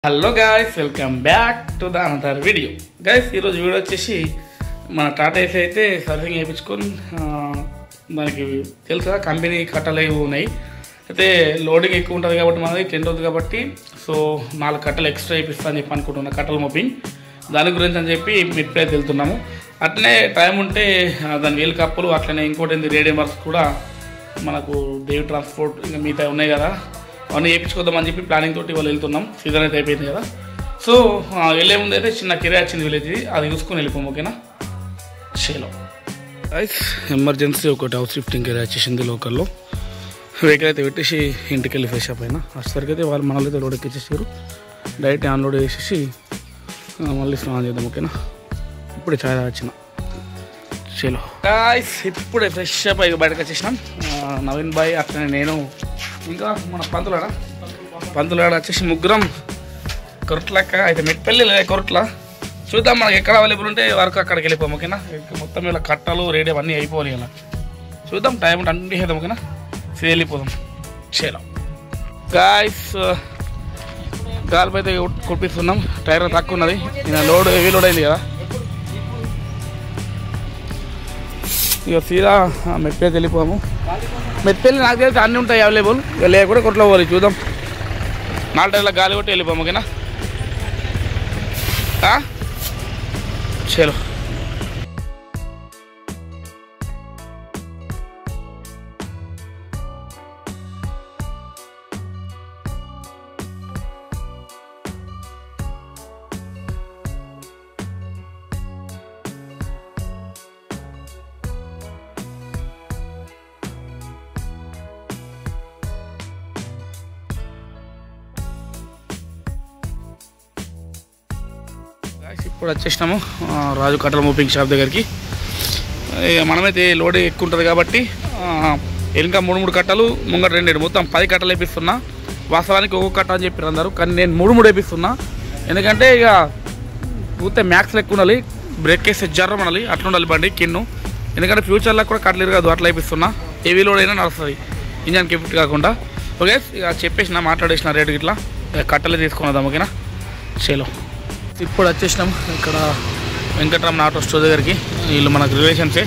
Hello guys, welcome back to the another video. Guys, ఈరోజు video వచ్చేసి మన Tata AC అయితే సర్వీసింగ్ చేయించుకొని దానికి తెలుసా కంపెనీ కట్టలు ఏవి ఉన్నాయి. అయితే లోడింగ్ ఎక్కువ ఉంటుంది కాబట్టి మనది 10 రోజులు కాబట్టి సో 4 కట్టలు ఎక్స్ట్రా వేయిస్తా అని చెప్పి అనుకుంటున్నా. కట్టలు మోపింగ్ దాని గురించి అని చెప్పి ఇప్పుడైతే వెళ్తున్నాము. అట్లనే టైం ఉంటే దాని వీల్ కప్పులు అట్లనే ఇంకోటి ఏంది రేడియం వర్క్స్ కూడా మనకు దేవి ట్రాన్స్పోర్ట్ ఇంకా మిగతా ఉన్నాయి కదా, అవన్నీ వేయించుకోద్దామని చెప్పి ప్లానింగ్ తోటి వాళ్ళు వెళ్తున్నాం. సీజన్ అయితే అయిపోయింది కదా, సో వెళ్ళే ముందు అయితే చిన్న కిరాయి వచ్చింది విలేజ్, అది చూసుకొని వెళ్ళిపోము. ఓకేనా? షేలో గైస్, ఎమర్జెన్సీ ఒకటి హౌస్ షిఫ్టింగ్ కిరాయి వచ్చేసింది లోకల్లో. వెహికల్ అయితే పెట్టేసి ఇంటికి వెళ్ళి ఫ్రెష్ అప్ అయినా. వచ్చేసరికి అయితే వాళ్ళు మనల్ని అయితే లోడ్ ఎక్కించేసారు. డైరెక్ట్ ఆన్లోడ్ చేసేసి మళ్ళీ స్నానం చేద్దాం. ఓకేనా? ఇప్పుడే ఛాయ్ వచ్చిన. షేలో గైస్, ఇప్పుడే ఫ్రెష్ అప్ అయ్యి బయటకు వచ్చేసినాం. నవీన్ బాయ్ అట్లనే నేను ఇంకా మన పంతులాడ వచ్చేసి ముగ్గురం కొరట్లక్క అయితే మెట్పల్లి కొరట్ల చూద్దాం. మనకి ఎక్కడ అవైలబుల్ ఉంటే వరకు అక్కడికి వెళ్ళిపోము. ఓకేనా? మొత్తం ఇలా కట్టలు రేడియం అన్నీ అయిపోవాలి. ఇలా చూద్దాం, టైం ఉంటే అన్నీ చేద్దాం. ఓకేనా? వెళ్ళిపోదాం. చేయాలి గాయస్, గాలిపై అయితే కొట్టిస్తున్నాం. టైర్ తక్కువ ఉన్నది, లోడ్ హెవీ లోడ్ అయింది కదా. ఇక సీదా మెట్పల్లి వెళ్ళిపోము. మెట్పల్లి నాకు తెలిసి అన్నీ ఉంటాయి అవైలబుల్, లేకుండా కొట్లో పోవాలి. చూద్దాం, 4 టైర్ల గాలి కొట్టి వెళ్ళిపోము. ఓకేనా? చలో ఇప్పుడు వచ్చేసినాము రాజు కట్టల మూపింగ్ షాప్ దగ్గరికి. మనమైతే లోడ్ ఎక్కువ ఉంటుంది కాబట్టి ఇంకా 3 కట్టలు ముంగట 2 మొత్తం 10 కట్టలు వేపిస్తున్నా. వాస్తవానికి ఒక్కొక్క కట్ట అని చెప్పారు అందరూ, కానీ నేను 3 వేపిస్తున్నా. ఎందుకంటే ఇక పూర్తి మ్యాక్స్లో ఎక్కువ ఉండాలి, బ్రేక్ వేస్తే జర్రం ఉండాలి, అట్లా ఉండాలి బండి కిన్ను. ఎందుకంటే ఫ్యూచర్లో కూడా కట్టలేరు కాదు, అట్లా వేపిస్తున్నా. హెవీ లోడ్ అయినా నడుస్తుంది ఇంజన్కి ఎఫెక్ట్ కాకుండా. ఓకే, ఇక చెప్పేసిన మాట్లాడేసిన రేటు ఇట్లా కట్టలే తీసుకుని వద్దాం. ఓకేనా? చేలో ఇప్పుడు వచ్చేసినాం ఇక్కడ వెంకటరమణ ఆటో స్టోర్ దగ్గరికి. వీళ్ళు మనకు రిలేషన్సే,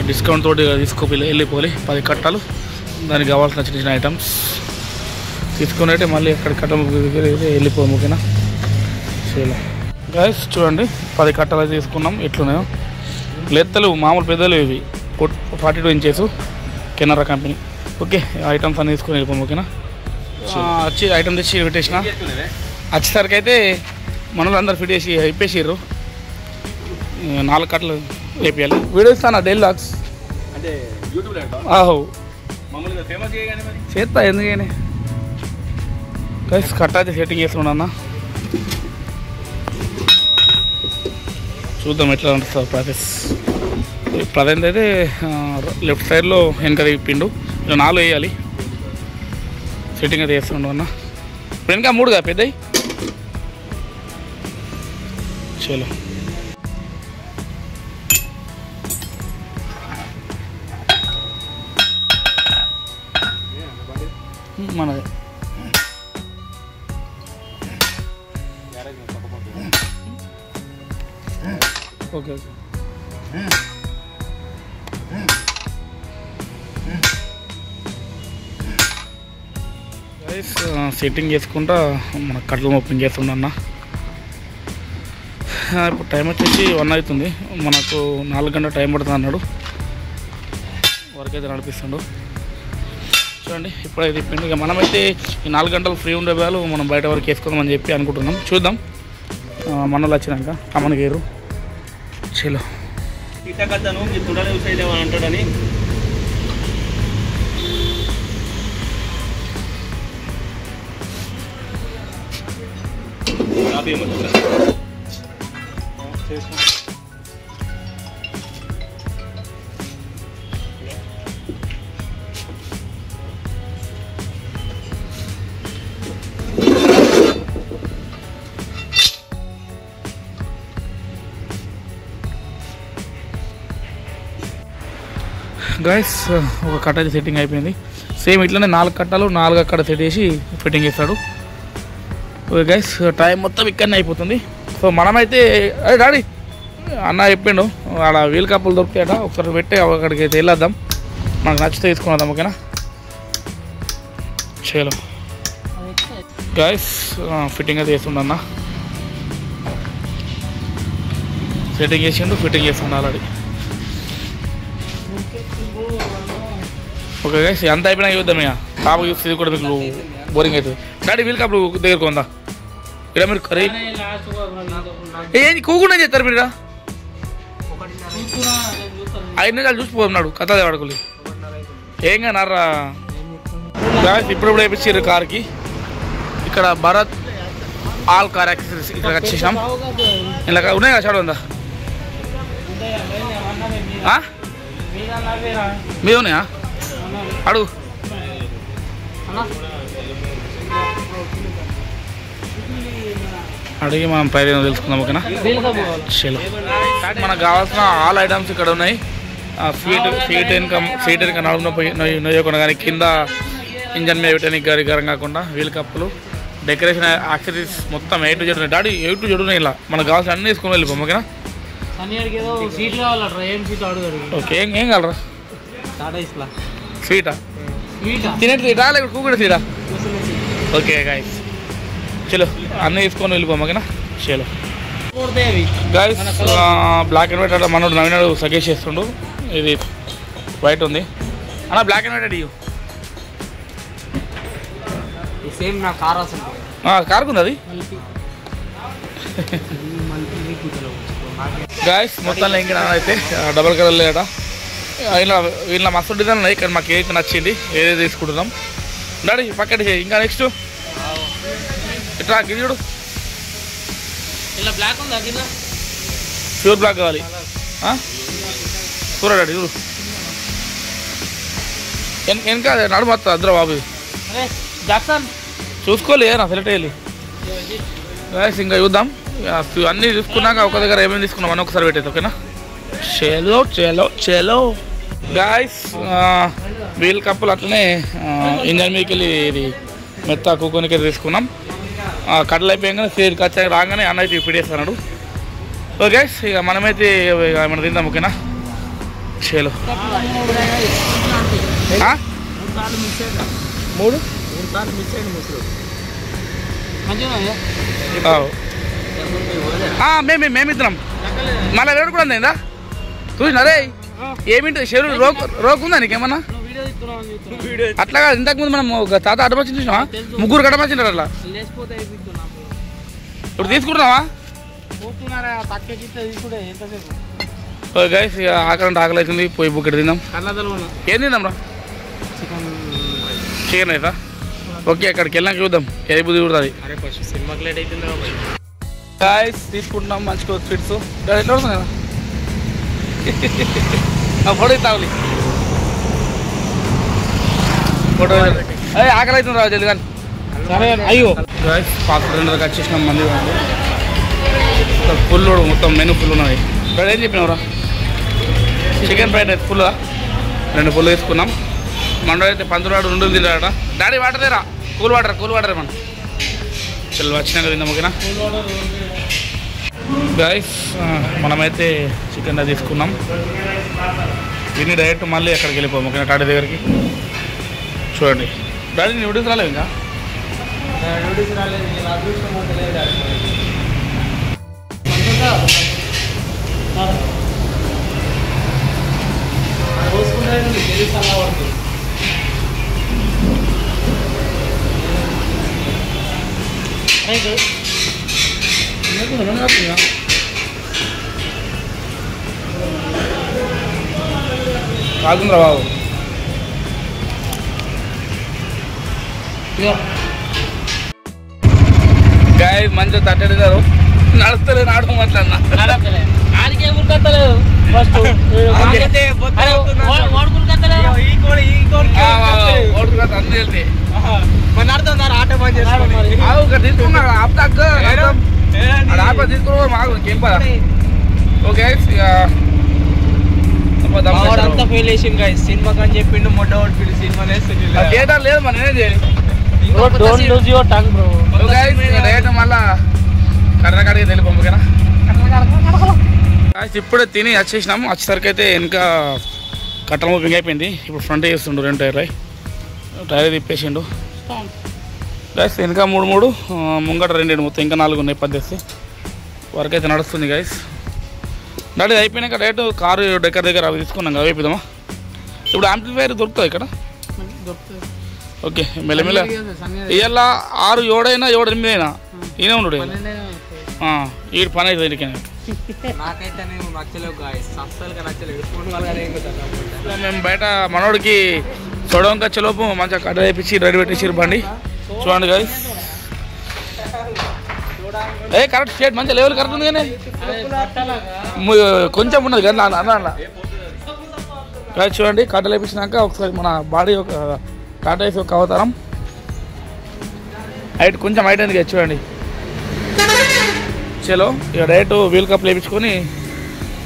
డిస్కౌంట్ తోటి వెళ్ళిపోవాలి. 10 కట్టలు, దానికి కావాల్సిన చిన్న చిన్న ఐటమ్స్ తీసుకుని అయితే మళ్ళీ అక్కడ కట్టలు వెళ్ళిపోము. ఓకేనా? చేయాలి గైస్, చూడండి 10 కట్టలు అయితే తీసుకున్నాం. ఎట్లున్నాయో లెత్తలు మామూలు పెద్దలు ఇవి 42 inches Canara company. Okay, items అన్నీ తీసుకొని వెళ్ళిపోము. ఓకేనా? వచ్చి ఐటమ్ తెచ్చి పెట్టేసిన. వచ్చేసరికి అయితే మనలో అందరు ఫిట్ చేసి ఇప్పేసారు. 4 కట్టలు వేపియాలి. వీడియో ఇస్తాను డైలీ లాగ్స్ అంటే ఆహో చేస్తా, ఎందుకని కట్ట అయితే సెట్టింగ్ చేస్తున్నా. చూద్దాం ఎట్లా ఉంటుంది ప్రాసెస్. ప్రజెంట్ అయితే లెఫ్ట్ సైడ్లో వెనక తిప్పిండు, ఇలా 4 వేయాలి. సెట్టింగ్ అయితే చేస్తుండ అన్న. వెనక 3 పెద్దవి. చలో మనదే ఓకే ఓకే. సెట్టింగ్ చేసుకుంటా మన కట్టలు ఓపెన్ చేస్తుండన్నా. ఇప్పుడు టైం వచ్చేసి 1 అవుతుంది. మనకు 4 గంటల టైం పడుతుంది అన్నాడు, వర్క్ అయితే నడిపిస్తుండు. చూడండి ఇప్పుడైతే తిప్పిండు. ఇక మనమైతే ఈ 4 గంటలు ఫ్రీ ఉండే వాళ్ళు మనం బయట వరకు వేసుకుందామని చెప్పి అనుకుంటున్నాం. చూద్దాం మనలో వచ్చినాక అమ్మని గేరు. చలో ఇటకతను మీ తుడని ఉసైలేమని అంటాడని గైస్, ఒక కట్ట అయితే సెట్టింగ్ అయిపోయింది. సేమ్ ఇట్లనే 4 కట్టలు 4 అక్కడ సెట్ చేసి ఫిట్టింగ్ చేస్తాడు. ఓకే గైస్ టైం మొత్తం ఇక్కడనే అయిపోతుంది. సో మనమైతే అదే డాడీ అన్న చెప్పిండు ఆడ వీల్ కప్పులు దొరుకుతాయట, ఒకసారి పెట్టి అక్కడికి అయితే వెళ్ళొద్దాం, మనకు నచ్చితే తీసుకున్నాం. ఓకేనా చలో గైస్ ఫిట్టింగ్ అయితే చేస్తుండన్న, సెట్టింగ్ చేసిండు, ఫిట్టింగ్ చేస్తుండ ఆల్రెడీ. ఓకే గైస్ ఎంత అయిపోయినా చూద్దాం ఇక, పాప చూస్తే ఇది కూడా మీకు బోరింగ్ అవుతుంది. డాడీ వీల్ కప్పులు దగ్గరకు ఉందా ఇక్కడ మీరు కర్రీ ఏంటి కూకుండా చేస్తారు మీరు 5 నిమిషాలు చూసిపోతున్నాడు కథ వాడుకోలే ఏం కానరా గాయస్. ఇప్పుడు వేయించారు కార్కి, ఇక్కడ భరత్ ఆల్ కార్ యాక్సెసరీస్ ఇక్కడ వచ్చేసాం. ఇలా ఉన్నాయి కదా చాడు ఉందా మీద ఉన్నాయా అడుగు. అడిగి మనం ప్రైస్ తెలుసుకుందాం. ఓకేనా చలో మనకు కావాల్సిన ఆల్ ఐటమ్స్ ఇక్కడ ఉన్నాయి. సీట్ వెనక నొయ్యకుండా కానీ కింద ఇంజన్ మీద పెట్టడానికి గరం కాకుండా వీల్ కప్పులు, డెకరేషన్ యాక్సెసరీస్ మొత్తం A to Z ఉన్నాయి. డాడీ A to Z ఉన్నాయి. ఇలా మనకు కావాల్సిన అన్నీ తీసుకుని వెళ్ళిపోం. ఓకేనా ఓకే ఏం కావాలరా స్వీటా తినే సీటా లేకపోతే కూకుడు సీటా? ఓకే గాయస్ చలో అన్నీ తీసుకొని వెళ్ళిపోం. ఓకేనా చలో గాయస్ బ్లాక్ అండ్ వైట్ అట్లా మనోడు నవీనాడు సజెస్ట్ చేస్తుండు. ఇది వైట్ ఉంది అన్న, బ్లాక్ అండ్ వైట్ అడిగి సేమ్ నా కార్ వస్తుంది. కార్కు ఉంది అది గాయస్. మొత్తంలో ఇంకా అయితే డబల్ కలర్ లేట, వీళ్ళ మస్తు డిజైన్ ఉన్నాయి. ఇక్కడ మాకు ఏదైతే నచ్చింది ఏదైతే తీసుకుంటున్నాం. డాడీ పక్కటి ఇంకా నెక్స్ట్ ఇట్లా గిరిడు ఇలా బ్లాక్ ఉందా కింద? ప్యూర్ బ్లాక్ కావాలి. చూడ డాడీ చూడు వెనక నడుము వస్తా అద్దరు బాబు జాక్సన్ చూసుకోలే నా సెలెక్ట్ అయ్యి గాయస్. ఇంకా చూద్దాం అన్నీ చూసుకున్నాక ఒక దగ్గర ఏమేమి తీసుకున్నాం అని ఒకసారి పెట్టేది. ఓకేనా చలో చలో చలో గాయస్. వీల్ కప్పులు అట్లనే ఇంజన్ మీదకి వెళ్ళి ఇది మెత్త కూకొనికి తీసుకున్నాం. కట్టలు అయిపోయాక సీడ్ ఖర్చు రాగానే అన్న అయితే పిడేస్తున్నాడు. ఓకే గైస్ ఇక మనమైతే ఏమైనా తిందాం. ఓకేనా చలో 3 మేమిద్దరం మళ్ళీ రేటు కూడా ఉందా చూసిన అరే ఏమింటి షెరూ రోకుందా నీకేమన్నా? అట్లా కాదు ఇంతకుముందు మనం ఒక తాత అడ్డమచ్చింది చూసినావా, 3 గడ్డమచ్చింటారు అట్లా. ఇప్పుడు తీసుకుంటున్నావా? గైస్ ఇక ఆకలి అవుతుంది, పోయి బుక్కటి తిందాం. ఏం తిందాం రా? చికెన్ అయితే ఓకే అక్కడికి వెళ్ళాక చూద్దాం ఏ బుద్ధి కుడుతుంది. గాయస్ తీసుకుంటున్నాం మంచిగా స్వీట్స్. ఎట్లా వస్తుంది కదా ఫోటో తాగలి ఫోటో ఆకలి అవుతుంది రా జల్ది కానీ. అయ్యో గాయస్ పాత్ర వచ్చేసినాం మంది ఫుల్ మొత్తం మెనూ ఫుల్ ఉన్నది. ఇక్కడ ఏం చెప్పినావురా? Chicken fried rice full 2 full తీసుకున్నాం. మండో అయితే 12 2 తింటాడట. డాడీ వాటర్ రా, కూల్ వాటర్ మనం చల్ వచ్చినాక తిందాం. ఓకేనా గాయస్ మనమైతే చికెన్ తీసుకున్నాం. దీన్ని డైరెక్ట్ మళ్ళీ అక్కడికి వెళ్ళిపోయాం. ఓకేనా టాటా దగ్గరికి. చూడండి డాడీ నూడిల్స్ రాలేవు ఇంకా? కాదురా బాబు గాయ మంచిగా తట్టడినారు. నడుస్తలేదు ఆడటం మాట్లాడినా తీసుకున్నాడు తీసుకున్నా మాకు ఇంకేం పదా. ఓకే ఫెయిల్ వేసింది సినిమా కానీ చెప్పిండు మొట్ట సినిమా థియేటర్ లేదు మన ఏం చేయాలి. Don't lose your tongue bro. Direct మళ్ళా కర్రకాడికి వెళ్ళిపోము ఓకేనా. ఇప్పుడే తిని వచ్చేసినాము. వచ్చేసరికి అయితే వెనక కట్టల మూపింగ్ అయిపోయింది. ఇప్పుడు ఫ్రంట్ చేస్తుండు 2 టైర్లు. టైర్ తిప్పేసిండు గైస్. వెనక 3 ముంగట 2 మొత్తం ఇంకా 4 ఉన్నాయి. పద్ధతి వర్క్ అయితే నడుస్తుంది గైస్. డాడీ అయిపోయినాక డైరెక్ట్ కారు దగ్గర అవి తీసుకున్నాం కదా అయిపోదామా. ఇప్పుడు యాంప్లిఫైర్ దొరుకుతుంది ఇక్కడ. ఓకే మెల్లమెల్ల ఇవాళ 6, 7 అయినా 7, 8 అయినా ఈయనే ఉన్నాడు. ఈ పని అయితే మేము బయట మనోడికి చూడడం వచ్చేలోపు మంచిగా కట్ట వేయించి రెడీ పెట్టేసి బండి చూడండి గైస్. కరెక్ట్ స్టేట్ మంచిగా లెవెల్ కరెక్ట్ ఉంది కానీ కొంచెం ఉన్నది కానీ అన్న చూడండి. కట్టలు వేయించినాక ఒకసారి మన బాడీ ఒక టాటా ఏసీ ఒక అవతారం హైట్ కొంచెం హైట్ అయింది కదా చూడండి. చలో ఇక డైరెక్ట్ వీల్ కప్ వేయించుకొని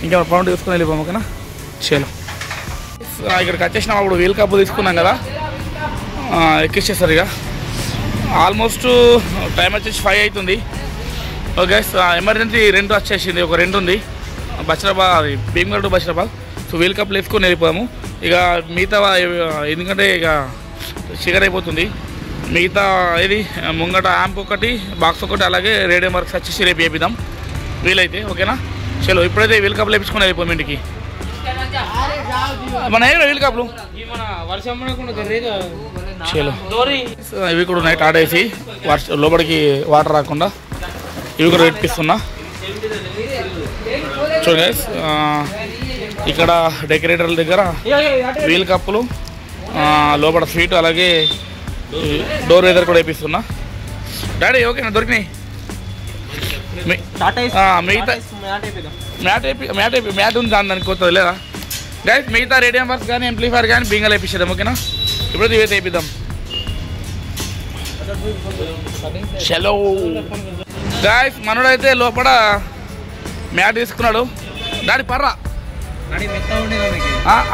ఇంకా పౌండ్ తీసుకొని వెళ్ళిపోము ఓకేనా. చలో ఇక్కడికి వచ్చేసినాం. అప్పుడు వీల్ కప్ తీసుకున్నాం కదా ఎక్కిచ్చేస్తారు ఇక. ఆల్మోస్ట్ టైం వచ్చేసి 5 అవుతుంది. ఓకే ఎమర్జెన్సీ 2 వచ్చేసింది. ఒక 2 ఉంది బషీరాబాద్, అది Bhimagadh to Basheerabad. So wheel cup వేసుకొని వెళ్ళిపోయాము ఇక. మిగతా ఎందుకంటే ఇక షిగర్ అయిపోతుంది. మిగతా ఇది ముంగట యాంప్ ఒకటి, బాక్స్ ఒకటి, అలాగే రేడియం వర్క్స్ వచ్చేసి రేపు వేపిద్దాం వీలైతే ఓకేనా. చలో ఇప్పుడైతే వీల్ కప్లు వేపించుకొని వెళ్ళిపోయాము ఇంటికి. మన ఏ వీల్ కప్లు చలో ఇవి కూడా ఉన్నాయి. టాటా ఏసీ లోపలికి వాటర్ రాకుండా ఇవి కూడా పెట్టిస్తున్నా చూడండి గైస్. ఇక్కడ డెకరేటర్ల దగ్గర వీల్ కప్పులు, లోపల స్వీట్, అలాగే డోర్ వెదర్ కూడా వేపిస్తున్నా. డాడీ ఓకేనా దొరికినాయి. మిగతా మ్యాట్ ఉంది దానికి కొత్తది లేదా గైస్. మిగతా రేడియం వర్క్స్ కానీ యాంప్లిఫైర్ కానీ బింగల్ వేయించేద్దాం ఓకేనా. ఇప్పుడు ఇవైతే వేపిద్దాం. చలో గైస్ మనోడైతే లోపల మ్యాట్ తీసుకున్నాడు. డాడీ పర్రా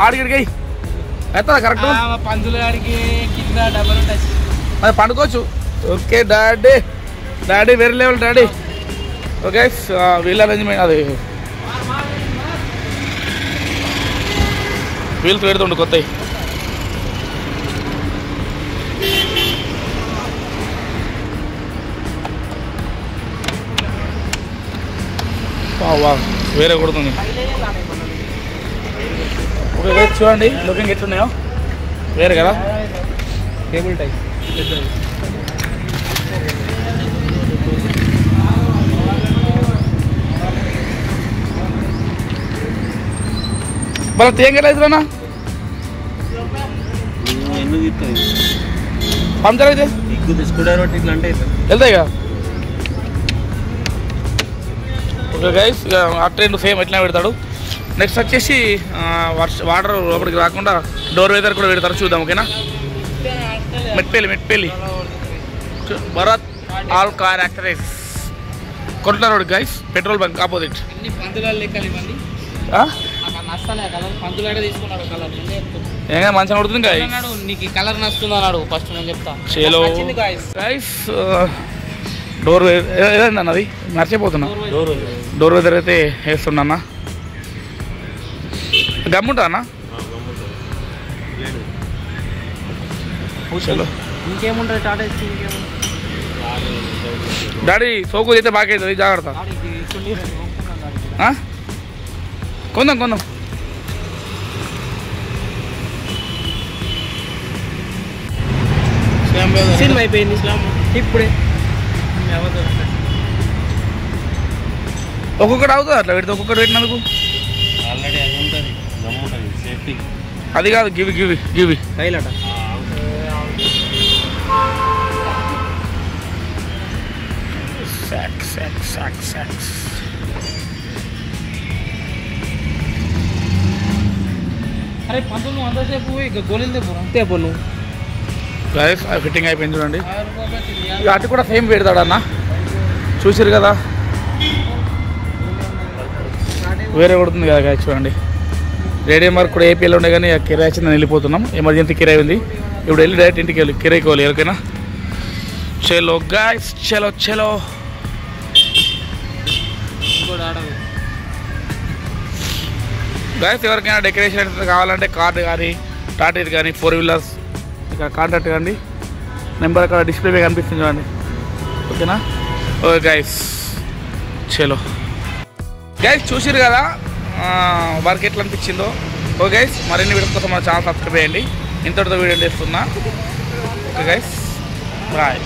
ఆడికి ఎత్తా కరెక్ట్ అది పండుకోవచ్చు. ఓకే డాడీ వేరే level daddy. Okay wheel arrangement అది వీల్స్ పెడుతుండు కొత్తవి. వేరే కొడుతుంది. ఓకే చూడండి లుకింగ్ ఎట్లున్నాయో వేరే కదా. టేబుల్ టైప్ మళ్ళీ తేంగలు అవుతుందన్నా పంచర్ అయితే వెళ్తాయి కదా. ఓకే గైస్ అట్ 2 సేమ్ ఎట్లా పెడతాడు. నెక్స్ట్ వచ్చేసి వాటర్ లోపలికి రాకుండా డోర్ వెదర్ కూడా పెడతారు చూద్దాం ఓకేనా. మెట్పల్లి భరత్ ఆల్ కార్ యాక్టరేస్ కొంటారు road guys. Petrol bunk opposite. ఏమైనా మంచిగా పడుతుంది నీకు కలర్ నచ్చుతుంది అన్నాడు ఫస్ట్ నేను చెప్తా. చలో గైస్ డోర్ ఏదైంది అది మర్చిపోతున్నా. డోర్ వెదర్ అయితే వేస్తున్నా. గమ్ముంటా అన్న చలో. ఇంకేముంటుంది టాటా డాడీ సోకు అయితే బాగా అవుతుంది జాగ్రత్త. కొందాం సినిమా అయిపోయింది ఇప్పుడే. ఒక్కొక్కటి అవుతుంది అట్లా పెడితే ఒక్కొక్కటి పెట్టినందుకు అది కాదు. గివి రైలట అరే పంతులు అంతసేపు ఇక గోలిందే పోరా నువ్వు గైస్ ఫిట్టింగ్ అయిపోయింది చూడండి. అటు కూడా సేమ్ పెడతాడు అన్న చూసారు కదా. వేరే కొడుతుంది కదా గైస్ చూడండి. రేడియం మార్క్ కూడా ఏపీలో ఉండే కానీ కిరాయి వచ్చిందని వెళ్ళిపోతున్నాం. ఎమర్జెన్సీ కిరాయి ఉంది. ఇప్పుడు వెళ్ళి డైరెక్ట్ ఇంటికి వెళ్ళి కిరాయికోవాలి ఎవరికైనా. చలో గాయస్, చలో చలో. గాయస్ ఎవరికైనా డెకరేషన్ కావాలంటే కార్డు కానీ టాటా కానీ 4 వీలర్స్ ఇక్కడ కాంటాక్ట్ కండి. నెంబర్ అక్కడ డిస్ప్లే మీద కనిపిస్తుంది చూడండి. ఓకేనా? ఓకే గైస్, చలో గైస్. చూసిరు కదా వర్క్ ఎట్లా అనిపించిందో. ఓకే గైస్, మరిన్ని వీడియోస్ కోసం మన ఛానల్ సబ్స్క్రైబ్ చేయండి. ఇంతటితో వీడియో చేస్తున్నా. Okay guys, bye.